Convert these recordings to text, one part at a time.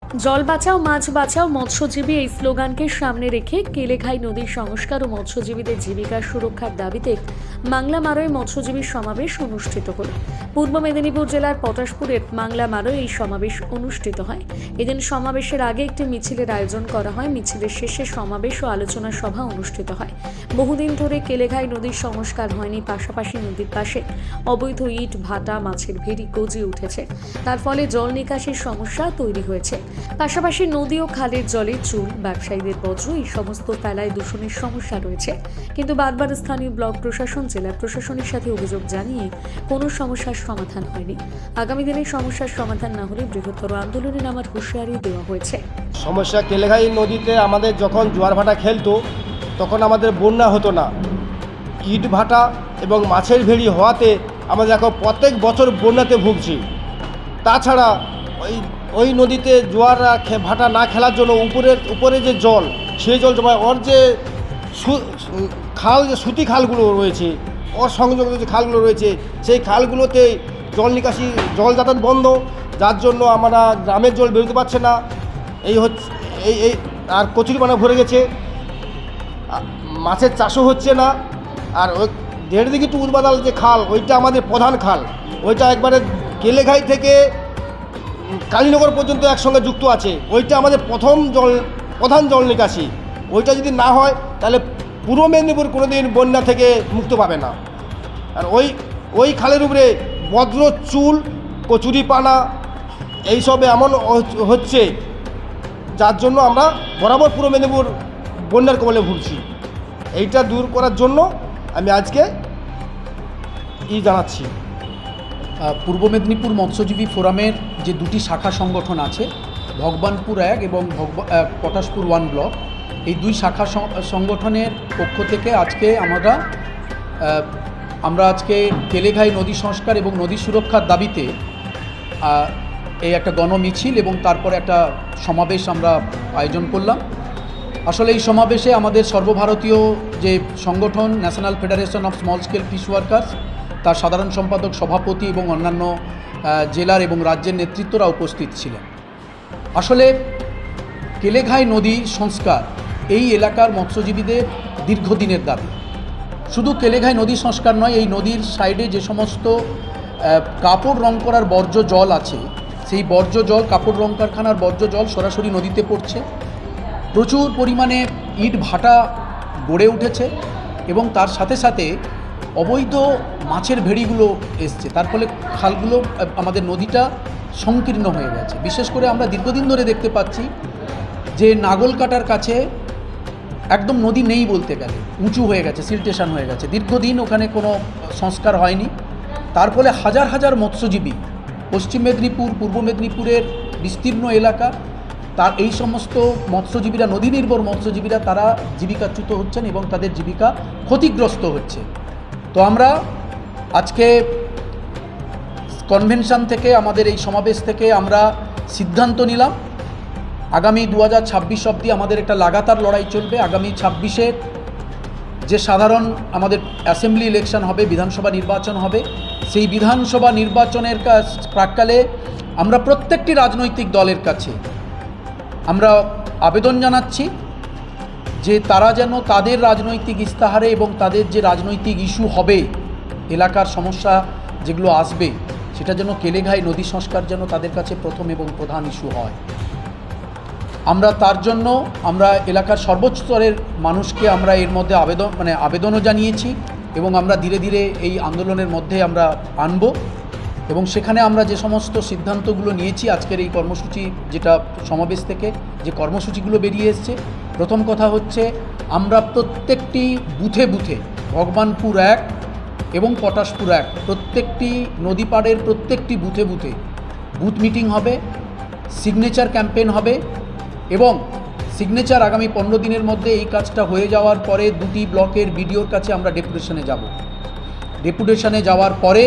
জল বাঁচাও মাছ বাঁচাও মৎস্যজীবী এই স্লোগানকে সামনে রেখে কেলেঘাই নদীর সংস্কার ও মৎস্যজীবীদের জীবিকা সুরক্ষার দাবিতে মাংলা মারোয় মৎস্যজীবী সমাবেশ অনুষ্ঠিত হল। পূর্ব মেদিনীপুর জেলার পটাশপুরের মাংলা মারোয় এই সমাবেশ অনুষ্ঠিত হয়। এদিন সমাবেশের আগে একটি মিছিলের আয়োজন করা হয়। মিছিলের শেষে সমাবেশ ও আলোচনা সভা অনুষ্ঠিত হয়। বহুদিন ধরে কেলেঘাই নদীর সংস্কার হয়নি, পাশাপাশি নদীর পাশে অবৈধ ইট ভাটা মাছের ভেড়ি গজিয়ে উঠেছে। তার ফলে জল নিকাশির সমস্যা তৈরি হয়েছে। পাশাপাশি নদী ও খালের জলে চুল, ব্যবসায়ীদের বজ্র এই সমস্ত ফেলায় দূষণের সমস্যা রয়েছে। কিন্তু বারবার স্থানীয় ব্লক প্রশাসন, জেলা প্রশাসনের সাথে অভিযোগ জানিয়ে কোনো সমস্যার সমাধান হয়নি। আগামী দিনে সমস্যার সমাধান না হলে বৃহত্তর আন্দোলনে নামার হুঁশিয়ারি দেওয়া হয়েছে। সমস্যা কেলেঘাই নদীতে আমাদের যখন জোয়ার ভাটা খেলতো তখন আমাদের বন্যা হতো না। ইট ভাটা এবং মাছের ভেড়ি হওয়াতে আমাদের এখন প্রত্যেক বছর বন্যাতে ভুগছি। তাছাড়া ওই নদীতে জোয়ার ভাটা না খেলার জন্য উপরে যে জল, সেই জল জমা ওর যে খাল, যে সুতি খালগুলো রয়েছে, ওর সংযুক্ত যে খালগুলো রয়েছে, সেই খালগুলোতে জল নিকাশি, জল যাতায়াত বন্ধ, যার জন্য আমরা গ্রামের জল বেরোতে পারছে না। এই হচ্ছে এই আর কচুরিপানা ভরে গেছে, মাছের চাষও হচ্ছে না। আর ওই দেড় দিকে উদবাদাল যে খাল, ওইটা আমাদের প্রধান খাল, ওইটা একবারে কেলেঘাই থেকে কালীনগর পর্যন্ত একসঙ্গে যুক্ত আছে। ওইটা আমাদের প্রধান জল নিকাশি। ওইটা যদি না হয় তাহলে পূর্ব মেদিনীপুর কোনোদিন বন্যা থেকে মুক্ত পাবে না। আর ওই খালের উপরে বজ্র, চুল, কচুরিপানা এইসবে এমন হচ্ছে, যার জন্য আমরা বরাবর পূর্ব মেদিনীপুর বন্যার কবলে ভুগছি। এইটা দূর করার জন্য আমি আজকে জানাচ্ছি। পূর্ব মেদিনীপুর মৎস্যজীবী ফোরামের যে দুটি শাখা সংগঠন আছে, ভগবানপুর 1 এবং পটাশপুর 1 ব্লক, এই দুই শাখা সংগঠনের পক্ষ থেকে আজকে আমরা আজকে কেলেঘাই নদী সংস্কার এবং নদী সুরক্ষার দাবিতে এই একটা গণমিছিল এবং তারপরে একটা সমাবেশ আমরা আয়োজন করলাম। আসলে এই সমাবেশে আমাদের সর্বভারতীয় যে সংগঠন national federation of small scale fish workers, তার সাধারণ সম্পাদক, সভাপতি এবং অন্যান্য জেলার এবং রাজ্যের নেতৃত্বরা উপস্থিত ছিলেন। আসলে কেলেঘাই নদী সংস্কার এই এলাকার মৎস্যজীবীদের দীর্ঘদিনের দাবি। শুধু কেলেঘাই নদী সংস্কার নয়, এই নদীর সাইডে যে সমস্ত কাপড় রং করার বর্জ্য জল আছে, সেই বর্জ্য জল, কাপড় রং কারখানার বর্জ্য জল সরাসরি নদীতে পড়ছে। প্রচুর পরিমাণে ইট ভাটা গড়ে উঠেছে এবং তার সাথে সাথে অবৈধ মাছের ভেড়িগুলো এসছে। তার ফলে খালগুলো, আমাদের নদীটা সংকীর্ণ হয়ে গেছে। বিশেষ করে আমরা দীর্ঘদিন ধরে দেখতে পাচ্ছি যে নাগল কাটার কাছে একদম নদী নেই বলতে গেলে, উঁচু হয়ে গেছে, সিলটেশন হয়ে গেছে। দীর্ঘদিন ওখানে কোনো সংস্কার হয়নি। তার ফলে হাজার হাজার মৎস্যজীবী, পশ্চিম মেদিনীপুর, পূর্ব মেদিনীপুরের বিস্তীর্ণ এলাকা, তার এই সমস্ত মৎস্যজীবীরা, নদী নির্ভর মৎস্যজীবীরা, তারা জীবিকাচ্যুত হচ্ছেন এবং তাদের জীবিকা ক্ষতিগ্রস্ত হচ্ছে। তো আমরা আজকে কনভেনশন থেকে, আমাদের এই সমাবেশ থেকে আমরা সিদ্ধান্ত নিলাম, আগামী 2026 অবধি আমাদের একটা লাগাতার লড়াই চলবে। আগামী 26-এর যে সাধারণ আমাদের অ্যাসেম্বলি ইলেকশন হবে, বিধানসভা নির্বাচন হবে, সেই বিধানসভা নির্বাচনের প্রাক্কালে আমরা প্রত্যেকটি রাজনৈতিক দলের কাছে আমরা আবেদন জানাচ্ছি যে তারা যেন তাদের রাজনৈতিক ইস্তাহারে এবং তাদের যে রাজনৈতিক ইস্যু হবে, এলাকার সমস্যা যেগুলো আসবে, সেটা যেন কেলেঘাই নদী সংস্কার যেন তাদের কাছে প্রথম এবং প্রধান ইস্যু হয়। আমরা তার জন্য আমরা এলাকার সর্বোচ্চ স্তরের মানুষকে আমরা এর মধ্যে আবেদনও জানিয়েছি এবং আমরা ধীরে ধীরে এই আন্দোলনের মধ্যে আমরা আনব। এবং সেখানে আমরা যে সমস্ত সিদ্ধান্তগুলো নিয়েছি আজকের এই কর্মসূচি, যেটা সমাবেশ থেকে যে কর্মসূচিগুলো বেরিয়ে এসছে, প্রথম কথা হচ্ছে আমরা প্রত্যেকটি বুথে বুথে, ভগবানপুর 1 এবং পটাশপুর 1, প্রত্যেকটি নদী পাড়ের প্রত্যেকটি বুথে বুথে বুথ মিটিং হবে, সিগনেচার ক্যাম্পেইন হবে এবং সিগনেচার আগামী 15 দিনের মধ্যে এই কাজটা হয়ে যাওয়ার পরে দুটি ব্লকের বিডিওর কাছে আমরা ডেপুটেশনে যাব। ডেপুটেশনে যাওয়ার পরে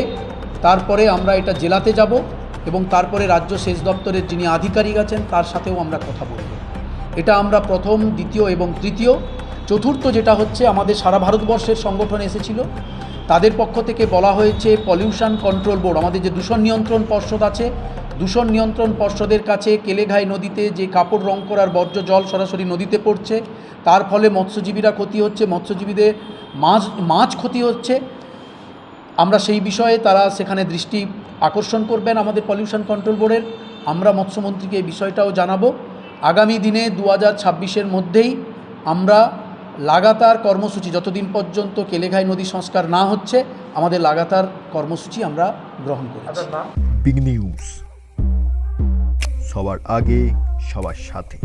তারপরে আমরা এটা জেলাতে যাব এবং তারপরে রাজ্য সেচ দপ্তরের যিনি আধিকারিক আছেন তার সাথেও আমরা কথা বলব। এটা আমরা প্রথম, দ্বিতীয় এবং তৃতীয়। চতুর্থ যেটা হচ্ছে, আমাদের সারা ভারতবর্ষের সংগঠন এসেছিল, তাদের পক্ষ থেকে বলা হয়েছে পলিউশন কন্ট্রোল বোর্ড, আমাদের যে দূষণ নিয়ন্ত্রণ পর্ষদ আছে, দূষণ নিয়ন্ত্রণ পর্ষদের কাছে কেলেঘাই নদীতে যে কাপড় রং করার বর্জ্য জল সরাসরি নদীতে পড়ছে, তার ফলে মৎস্যজীবীরা ক্ষতি হচ্ছে, মৎস্যজীবীদের মাছ ক্ষতি হচ্ছে। আমরা সেই বিষয়ে তারা সেখানে দৃষ্টি আকর্ষণ করবেন আমাদের পলিউশন কন্ট্রোল বোর্ডের। আমরা মৎস্যমন্ত্রীকে এই বিষয়টাও জানাবো। আগামী দিনে 2026-এর মধ্যেই আমরা লাগাতার কর্মসূচি, যতদিন পর্যন্ত কেলেঘাই নদী সংস্কার না হচ্ছে, আমাদের লাগাতার কর্মসূচি আমরা গ্রহণ করেছি। বিগ নিউজ, সবার আগে সবার সাথে।